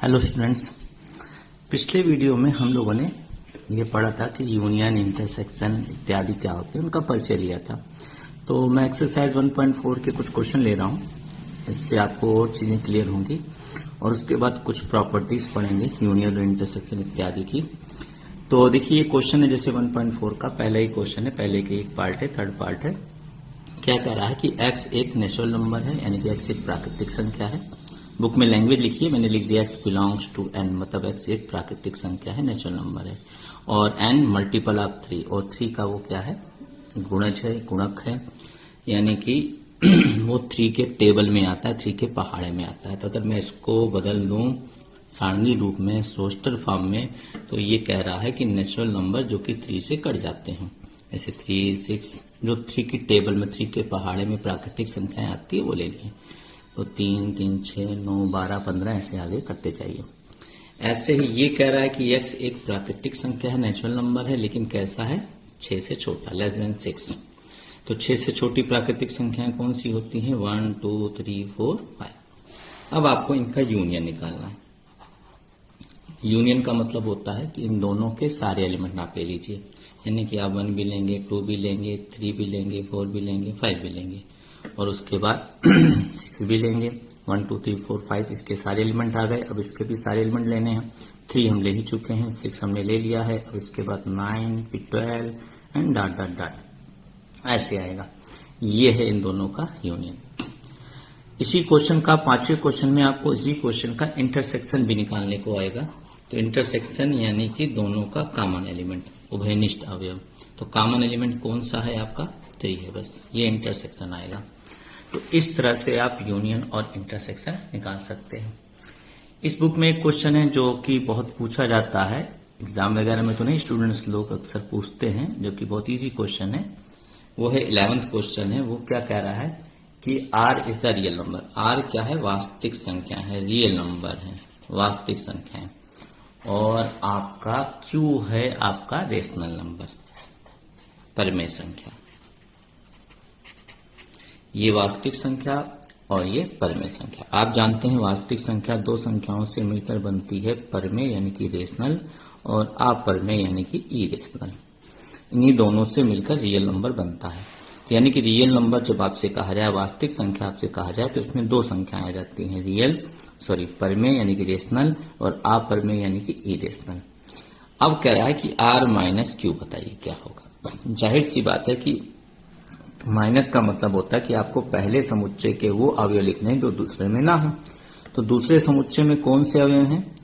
Hello students, पिछले video में हम लोगों ने ये पढ़ा था कि यूनियन, इंटरसेक्शन इत्यादि क्या होते हैं, उनका परिचय लिया था। तो मैं एक्सरसाइज 1.4 के कुछ क्वेश्चन ले रहा हूँ, इससे आपको और चीजें क्लियर होंगी और उसके बाद कुछ प्रॉपर्टीज पढ़ेंगे यूनियन और इंटरसेक्शन इत्यादि की। तो देखिए, ये क्वेश्चन है जैसे 1.4 का पहला ही क्वेश्चन है, पहले के एक पार्ट है, थर्ड पार्ट है। क्या कह रहा है कि x एक नेचुरल नंबर है, यानी कि x एक प्राकृतिक संख्या है। बुक में लैंग्वेज लिखी है, मैंने लिख दिया x बिलोंग्स टू n, मतलब x एक प्राकृतिक संख्या है, नेचुरल नंबर है। और n मल्टीपल ऑफ 3, और 3 का वो क्या है, गुणज है, गुणक है, यानी कि वो 3 के टेबल में आता है, 3 के पहाड़े में आता है। तो अगर मैं इसको बदल दूं सारणी रूप में, रोस्टर फॉर्म में, तो ये कह रहा है कि नेचुरल नंबर जो कि 3 से कट जाते हैं, ऐसे 3, 6, जो 3 की टेबल में, 3 के पहाड़े में प्राकृतिक संख्याएं आती है वो लेनी है। तो 3, 3, 6, 9, 12, 15 ऐसे आगे करते चाहिए। ऐसे ही ये कह रहा है कि x एक प्राकृतिक संख्या है, नेचुरल नंबर है, लेकिन कैसा है, 6 से छोटा, लेस देन 6। तो 6 से छोटी प्राकृतिक संख्याएं कौन सी होती हैं, 1, 2, 3, 4, 5। अब आपको इनका यूनियन निकालना है। यूनियन का मतलब होता है कि इन दोनों के सारे एलिमेंट आप ले लीजिए, यानी कि आप 1 भी लेंगे, 2 भी लेंगे, 3 भी लेंगे, 4 भी लेंगे, 5 भी लेंगे, और उसके बाद 6 भी लेंगे। 1, 2, 3, 4, 5 इसके सारे एलिमेंट आ गए। अब इसके भी सारे एलिमेंट लेने हैं। 3 हम ले ही चुके हैं, 6 हमने ले लिया है। अब इसके बाद 9, फिर 12 एंड डॉट डॉट डॉट ऐसे आएगा। ये है इन दोनों का यूनियन। इसी क्वेश्चन का 5वें क्वेश्चन में आपको इसी क्वेश्चन का इंटरसेक्शन भी निकालने को आएगा। तो इंटरसेक्शन यानी कि दोनों का कॉमन एलिमेंट, उभयनिष्ठ अवयव। तो कॉमन एलिमेंट कौन सा है आपका, 3 है, बस ये इंटरसेक्शन आएगा। तो इस तरह से आप यूनियन और इंटरसेक्शन निकाल सकते हैं। इस बुक में एक क्वेश्चन है जो कि बहुत पूछा जाता है, एग्जाम वगैरह में तो नहीं, स्टूडेंट्स लोग अक्सर पूछते हैं, जो कि बहुत इजी क्वेश्चन है। वो है 11th क्वेश्चन है। वो क्या कह रहा है कि r is the real number. r क्या है, वास्तविक संख्या है, रियल नंबर है, वास्तविक संख्या है। और आपका q है आपका रेशनल नंबर, परिमेय संख्या। ये वास्तविक संख्या और ये परिमेय संख्या। आप जानते हैं वास्तविक संख्या दो संख्याओं से मिलकर बनती है, परिमेय यानी कि रेशनल और अपरिमेय यानी कि इरेशनल। इन्हीं दोनों से मिलकर रियल नंबर बनता है। तो यानी कि रियल नंबर जब आपसे कहा जाए, वास्तविक संख्या आपसे कहा जाए, तो इसमें दो संख्याएं आ जाती हैं, परिमेय यानी कि रेशनल और अपरिमेय यानी कि इरेशनल। अब कह रहा है कि r माइनस क्यू, बताइए क्या होगा। जाहिर सी बात है कि माइनस का मतलब होता है कि आपको पहले समुच्चय के वो अवयव लिखने हैं जो दूसरे में ना हो। तो दूसरे समुच्चय में कौन से अवयव हैं,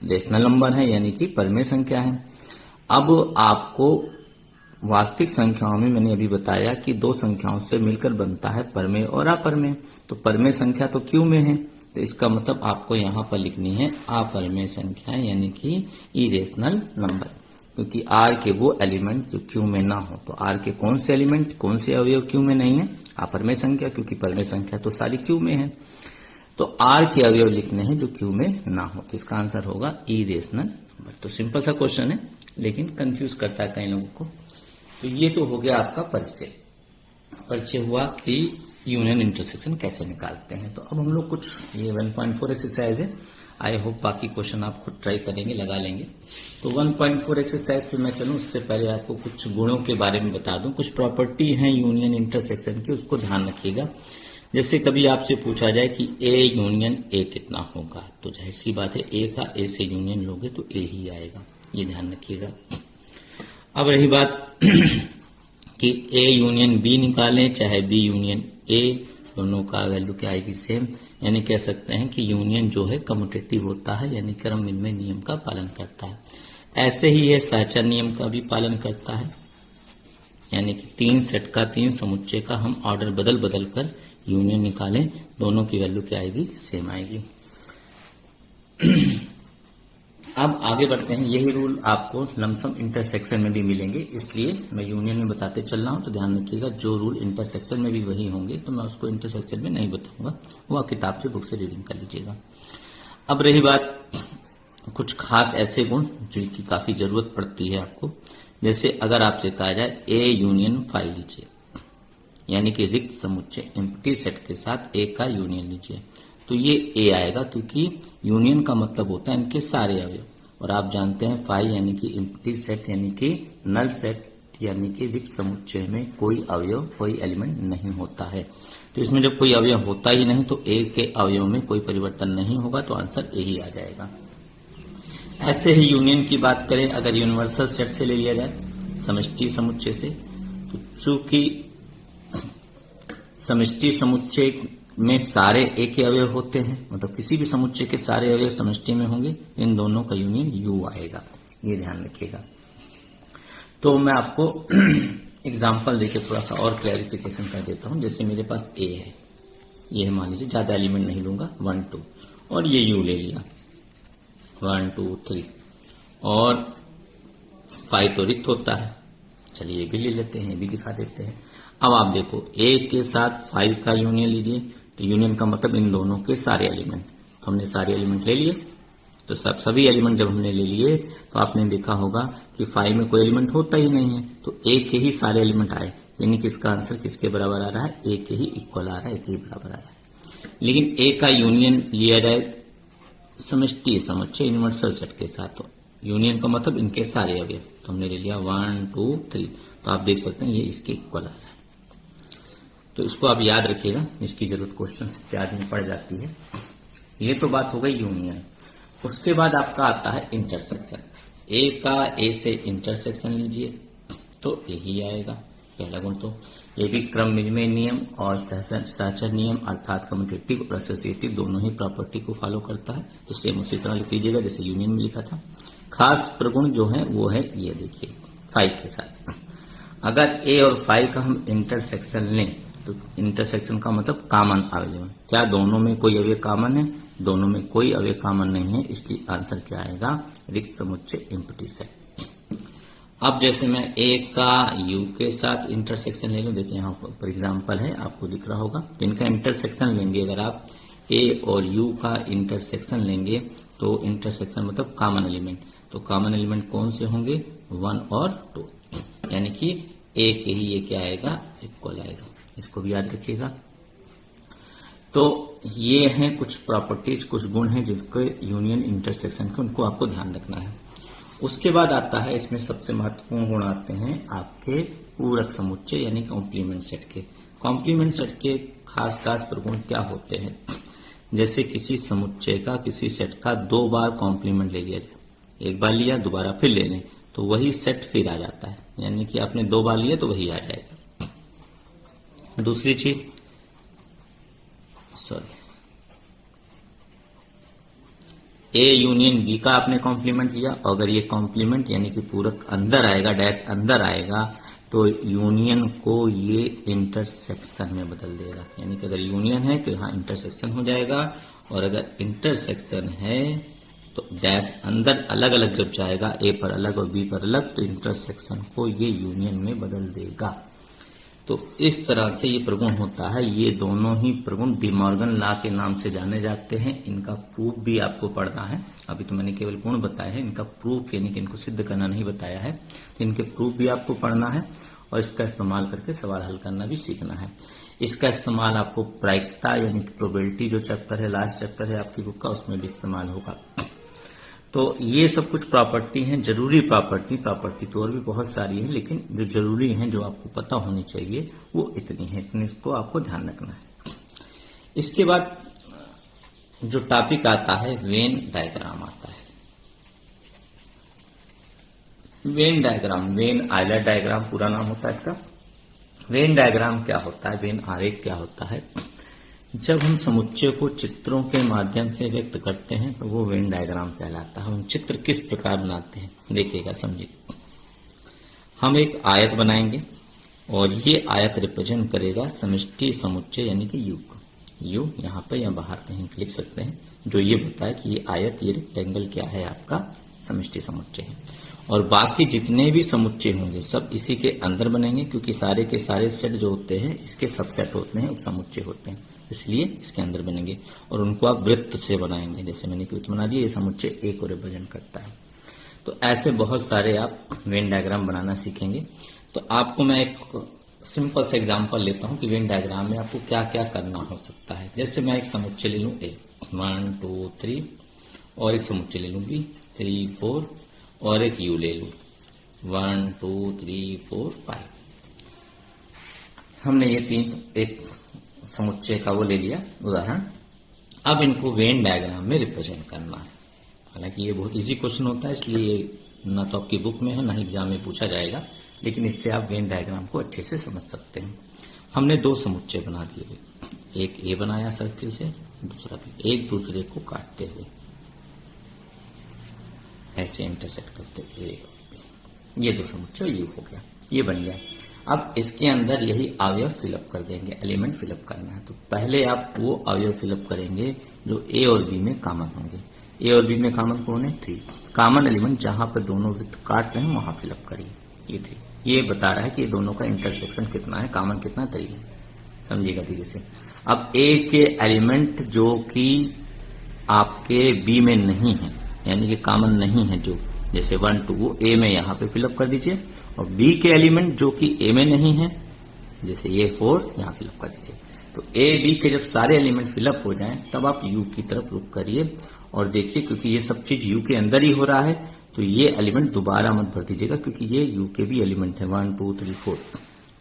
रेशनल नंबर है, यानी कि परिमेय संख्या है। अब आपको वास्तविक संख्याओं में मैंने अभी बताया कि दो संख्याओं से मिलकर बनता है परिमेय और अपरिमेय। तो परिमेय संख्या तो क्यू में है, तो इसका मतलब आपको यहाँ पर लिखनी है अपरिमेय संख्या, यानी कि इरेशनल नंबर, क्योंकि r के वो एलिमेंट जो क्यू में ना हो। तो r के कौन से एलिमेंट, कौन से अवयव क्यू में नहीं है, अपरिमेय संख्या, क्योंकि परिमेय संख्या तो सारी क्यू में है। तो r के अवयव लिखने हैं जो क्यू में ना हो, तो इसका आंसर होगा इरेशनल नंबर। तो सिंपल सा क्वेश्चन है, लेकिन कंफ्यूज करता है कई लोगों को। तो ये तो हो गया आपका परिचय। परिचय हुआ कि यूनियन इंटरसेक्शन कैसे निकालते हैं। तो अब हम लोग कुछ, ये 1.4 एक्सरसाइज है, आई होप बाकी क्वेश्चन आप खुद ट्राई करेंगे, लगा लेंगे। तो 1.4 एक्सरसाइज पे मैं चलूं, उससे पहले आपको कुछ गुणों के बारे में बता दूं। कुछ प्रॉपर्टी है यूनियन इंटरसेक्शन की, उसको ध्यान रखिएगा। जैसे कभी आपसे पूछा जाए कि ए यूनियन ए कितना होगा, तो जाहिर सी बात है ए का ए से यूनियन लोगे तो ए ही आएगा, ये ध्यान रखिएगा। अब रही बात कि ए यूनियन बी निकालें चाहे बी यूनियन ए, दोनों का वैल्यू क्या आएगी, सेम। यानी कह सकते हैं कि यूनियन जो है कम्यूटेटिव होता है, यानी क्रम विनिमय नियम का पालन करता है। ऐसे ही ये सहचर नियम का भी पालन करता है, यानी कि 3 सेट का, 3 समुच्चय का हम ऑर्डर बदल बदल कर यूनियन निकालें, दोनों की वैल्यू क्या आएगी, सेम आएगी। अब आगे बढ़ते हैं। यही रूल आपको लमसम इंटरसेक्शन में भी मिलेंगे, इसलिए मैं यूनियन में बताते चल रहा हूं। तो ध्यान रखिएगा, जो रूल इंटरसेक्शन में भी वही होंगे, तो मैं उसको इंटरसेक्शन में नहीं बताऊंगा, वो आप किताब से, बुक से रीडिंग कर लीजिएगा। अब रही बात कुछ खास ऐसे गुण जिनकी काफी जरूरत पड़ती है आपको। जैसे अगर आपसे कहा जाए ए यूनियन 5 लीजिए, यानी कि रिक्त समुच्चय एम्प्टी सेट के साथ ए का यूनियन लीजिए, तो ये ए आएगा, क्योंकि यूनियन का मतलब होता है इनके सारे अवयव। और आप जानते हैं फाई यानी कि एम्प्टी सेट यानी कि नल सेट यानी कि रिक्त समुच्चय में कोई अवयव कोई एलिमेंट नहीं होता है। तो इसमें जब कोई अवयव होता ही नहीं तो ए के अवयव में कोई परिवर्तन नहीं होगा, तो आंसर ए ही आ जाएगा। ऐसे ही यूनियन की बात करें अगर यूनिवर्सल सेट से ले लिया जाए समष्टि समुच्चय से, तो चूंकि समष्टि समुच्चय में सारे ए के अवयव होते हैं, मतलब किसी भी समुच्चय के सारे अवयव समष्टि में होंगे, इन दोनों का यूनियन यू आएगा, ये ध्यान रखिएगा। तो मैं आपको एग्जाम्पल देके थोड़ा सा और क्लैरिफिकेशन कर देता हूं। जैसे मेरे पास ए है, ये मान लीजिए, ज्यादा एलिमेंट नहीं लूंगा, 1 2, और ये यू ले लिया 1 2 3, और 5 तो रिक्त होता है, चलिए ये भी ले लेते हैं, ये भी दिखा देते हैं। अब आप देखो ए के साथ 5 का यूनियन लीजिए, तो यूनियन का मतलब इन दोनों के सारे एलिमेंट। तो हमने सारे एलिमेंट ले लिए, तो सभी एलिमेंट जब हमने ले लिए तो आपने देखा होगा कि 5 में कोई एलिमेंट होता ही नहीं है, तो ए के ही सारे एलिमेंट आए, यानी कि इसका आंसर किसके बराबर आ रहा है, ए के ही इक्वल आ रहा है, ए के ही बराबर आ रहा है। लेकिन ए का यूनियन लिया जाए समष्टि समुच्चय यूनिवर्सल सेट के साथ, तो यूनियन का मतलब इनके सारे अवयव, तो हमने ले लिया 1 2 3, तो आप देख सकते हैं ये इसके इक्वल आ रहा है। तो इसको आप याद रखिएगा, इसकी जरूरत क्वेश्चन इत्यादि में पड़ जाती है। ये तो बात हो गई यूनियन। उसके बाद आपका आता है इंटरसेक्शन। ए का ए से इंटरसेक्शन लीजिए तो यही आएगा पहला गुण। तो ये भी क्रम विनिमय नियम और सहचर नियम अर्थात कम्यूटेटिव और एसोसिएटिव दोनों ही प्रॉपर्टी को फॉलो करता है। तो सेम उसी तरह लिख लीजिएगा जैसे यूनियन में लिखा था। खास प्रगुण जो है वो है ये देखिए 5 के साथ। अगर ए और 5 का हम इंटरसेक्शन लें तो इंटरसेक्शन का मतलब कॉमन अवयव। क्या दोनों में कोई अवयव कॉमन है? दोनों में कोई अवयव कॉमन नहीं है, इसलिए आंसर क्या आएगा, रिक्त समुच्चय एम्प्टी सेट। अब जैसे मैं ए का यू के साथ इंटरसेक्शन ले लूं, देखिए यहाँ पर एग्जाम्पल है, आपको दिख रहा होगा। इनका इंटरसेक्शन लेंगे, अगर आप ए और यू का इंटरसेक्शन लेंगे तो इंटरसेक्शन मतलब कॉमन एलिमेंट। तो कॉमन एलिमेंट कौन से होंगे, 1 और 2, यानी कि ए के ही ये क्या आएगा, इक्वल आएगा। इसको भी याद रखिएगा। तो ये हैं कुछ प्रॉपर्टीज, कुछ गुण हैं जिनके यूनियन इंटरसेक्शन के, उनको आपको ध्यान रखना है। उसके बाद आता है, इसमें सबसे महत्वपूर्ण गुण आते हैं आपके पूरक समुच्चय यानी कॉम्प्लीमेंट सेट के। कॉम्प्लीमेंट सेट के खास प्रगुण क्या होते हैं, जैसे किसी समुच्चय का किसी सेट का 2 बार कॉम्प्लीमेंट ले लिया जाए, एक बार लिया दोबारा फिर ले लें तो वही सेट फिर आ जाता है, यानी कि आपने 2 बार लिया तो वही आ जाएगा। दूसरी चीज, ए यूनियन बी का आपने कॉम्प्लीमेंट लिया, अगर ये कॉम्प्लीमेंट यानी कि पूरक अंदर आएगा, डैश अंदर आएगा, तो यूनियन को ये इंटरसेक्शन में बदल देगा। यानी कि अगर यूनियन है तो यहाँ इंटरसेक्शन हो जाएगा, और अगर इंटरसेक्शन है तो डैश अंदर अलग अलग जब जाएगा, ए पर अलग और बी पर अलग, तो इंटरसेक्शन को ये यूनियन में बदल देगा। तो इस तरह से ये प्रगुण होता है। ये दोनों ही प्रगुण डी मॉर्गन लॉ के नाम से जाने जाते हैं। इनका प्रूफ भी आपको पढ़ना है। अभी तो मैंने केवल गुण बताए हैं, इनका प्रूफ यानी कि इनको सिद्ध करना नहीं बताया है, तो इनके प्रूफ भी आपको पढ़ना है और इसका इस्तेमाल करके सवाल हल करना भी सीखना है। इसका इस्तेमाल आपको प्रायिकता यानी कि प्रोबेबिलिटी जो चैप्टर है, लास्ट चैप्टर है आपकी बुक का, उसमें भी इस्तेमाल होगा। तो ये सब कुछ प्रॉपर्टी हैं, जरूरी प्रॉपर्टी तो और भी बहुत सारी है, लेकिन जो जरूरी हैं, जो आपको पता होनी चाहिए, वो इतनी है, इतने को आपको ध्यान रखना है। इसके बाद जो टॉपिक आता है, वेन डायग्राम आता है। Venn diagram, when Euler diagram पूरा नाम होता है इसका। वेन डायग्राम क्या होता है, वेन आरेख क्या होता है, जब हम समुच्चय को चित्रों के माध्यम से व्यक्त करते हैं तो वो वेन डायग्राम कहलाता है। हम चित्र किस प्रकार बनाते हैं देखिएगा, समझिए। हम एक आयत बनाएंगे और ये आयत रिप्रेजेंट करेगा समष्टि समुच्चय यानी कि यू को। यू यहाँ पे या बाहर कहीं लिख सकते हैं, जो ये बताए कि ये आयत, ये रेक्टेंगल क्या है, आपका समष्टि समुच्चय है। और बाकी जितने भी समुच्चय होंगे सब इसी के अंदर बनेंगे, क्योंकि सारे के सारे सेट जो होते हैं इसके सबसेट होते हैं, उपसमुच्चय होते हैं, इसलिए इसके अंदर बनेंगे। और उनको आप वृत्त से बनाएंगे, जैसे मैंने वृत्त बना दिया, ये समुच्चय ए को रिप्रेजेंट करता है। तो ऐसे बहुत सारे आप वेन डायग्राम बनाना सीखेंगे। तो आपको मैं एक सिंपल सा एग्जांपल लेता हूं कि वेन डायग्राम में आपको क्या क्या करना हो सकता है। जैसे मैं एक समुच्चय ले लूं ए, 1 2 3, और एक समुच्चय ले लूं बी 3 4 और एक यू ले लूं 1 2 3 4 5। हमने ये तीन एक समुच्चय का वो ले लिया उदाहरण। अब इनको वेन डायग्राम में रिप्रेजेंट करना है। हालांकि ये बहुत इजी क्वेश्चन होता है, इसलिए ना तो आपकी बुक में है ना एग्जाम में पूछा जाएगा, लेकिन इससे आप वेन डायग्राम को अच्छे से समझ सकते हैं। हमने दो समुच्चय बना दिए, एक ए बनाया सर्किल से, दूसरा भी, एक दूसरे को काटते हुए ऐसे इंटरसेक्ट करते हुए ए और बी, ये दो समुच्चय यू हो गया, ये बन गया। अब इसके अंदर यही अवयव फिलअप कर देंगे, एलिमेंट फिलअप करना है। तो पहले आप वो अवयव फिलअप करेंगे जो ए और बी में कॉमन होंगे। ए और बी में कॉमन कौन है? 3। कॉमन एलिमेंट जहां पर दोनों वृत्त काट रहे हैं वहां फिलअप करिए, ये 3। ये बता रहा है कि दोनों का इंटरसेक्शन कितना है, कॉमन कितना 3 है। समझिएगा धीरे से। अब ए के एलिमेंट जो कि आपके बी में नहीं है, यानी कि कॉमन नहीं है, जो जैसे 1 2 वो ए में यहां पे फिलअप कर दीजिए, और बी के एलिमेंट जो कि ए में नहीं है, जैसे ये 4 यहां फिलअप कर दीजिए। तो ए बी के जब सारे एलिमेंट फिलअप हो जाएं तब आप यू की तरफ रुख करिए और देखिए, क्योंकि ये सब चीज यू के अंदर ही हो रहा है तो ये एलिमेंट दोबारा मत भर दीजिएगा, क्योंकि ये यू के भी एलिमेंट है 1 2 3 4।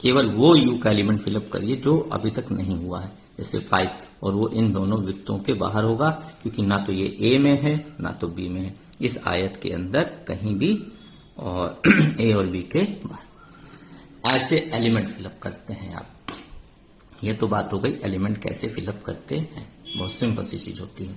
केवल वो यू का एलिमेंट फिलअप करिए जो अभी तक नहीं हुआ है, जैसे 5, और वो इन दोनों वृत्तों के बाहर होगा, क्योंकि ना तो ये ए में है ना तो बी में है, इस आयत के अंदर कहीं भी, और ए और बी के बाहर। ऐसे एलिमेंट फिलअप करते हैं आप। ये तो बात हो गई एलिमेंट कैसे फिलअप करते हैं, बहुत सिंपल सी चीज होती है।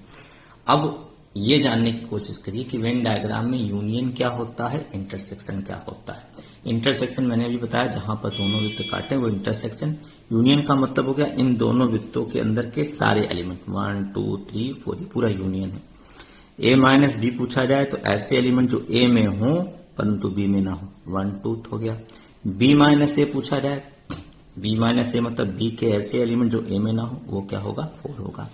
अब ये जानने की कोशिश करिए कि वेन डायग्राम में यूनियन क्या होता है, इंटरसेक्शन क्या होता है। इंटरसेक्शन मैंने अभी बताया, जहां पर दोनों वृत्त काटे वो इंटरसेक्शन। यूनियन का मतलब हो गया इन दोनों वृत्तों के अंदर के सारे एलिमेंट 1 2 3 4, पूरा यूनियन है। ए माइनस बी पूछा जाए तो ऐसे एलिमेंट जो ए में हो परंतु बी में ना हो, 1 2 हो गया। बी माइनस ए पूछा जाए, बी माइनस ए मतलब बी के ऐसे एलिमेंट जो ए में ना हो, वो क्या होगा? 4 होगा।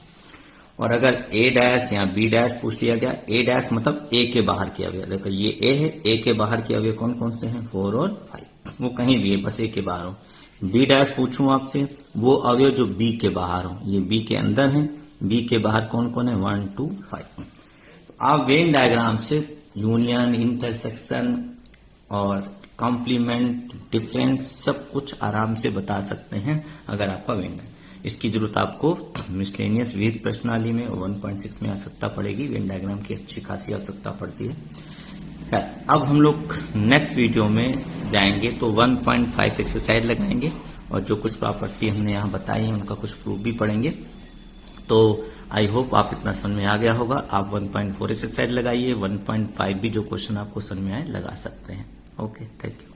और अगर ए डैश या बी डैश पूछ लिया गया, ए डैश मतलब ए के बाहर किया गया, देखो ये ए है, ए के बाहर किया गया कौन कौन से हैं? 4 और 5, वो कहीं भी है, बस ए के बाहर हो। बी डैश पूछूं आपसे, वो अवयव जो बी के बाहर हो, ये बी के अंदर है, बी के बाहर कौन कौन है? 1 2 5। आप वेन डायग्राम से यूनियन, इंटरसेक्शन और कॉम्प्लीमेंट, डिफरेंस सब कुछ आराम से बता सकते हैं अगर आपका वेन है। इसकी जरूरत आपको मिसलेनियस विहित प्रश्नावली में 1.6 में आवश्यकता पड़ेगी। वेन डायग्राम की अच्छी खासी आवश्यकता पड़ती है। अब हम लोग नेक्स्ट वीडियो में जाएंगे तो 1.5 एक्सरसाइज लगाएंगे, और जो कुछ प्रॉपर्टी हमने यहाँ बताई है उनका कुछ प्रूफ भी पढ़ेंगे। तो आई होप आप इतना समझ में आ गया होगा। आप 1.4 एक्सरसाइज लगाइए, 1.5 भी जो क्वेश्चन आपको समझ में आए लगा सकते हैं। Okay, thank you.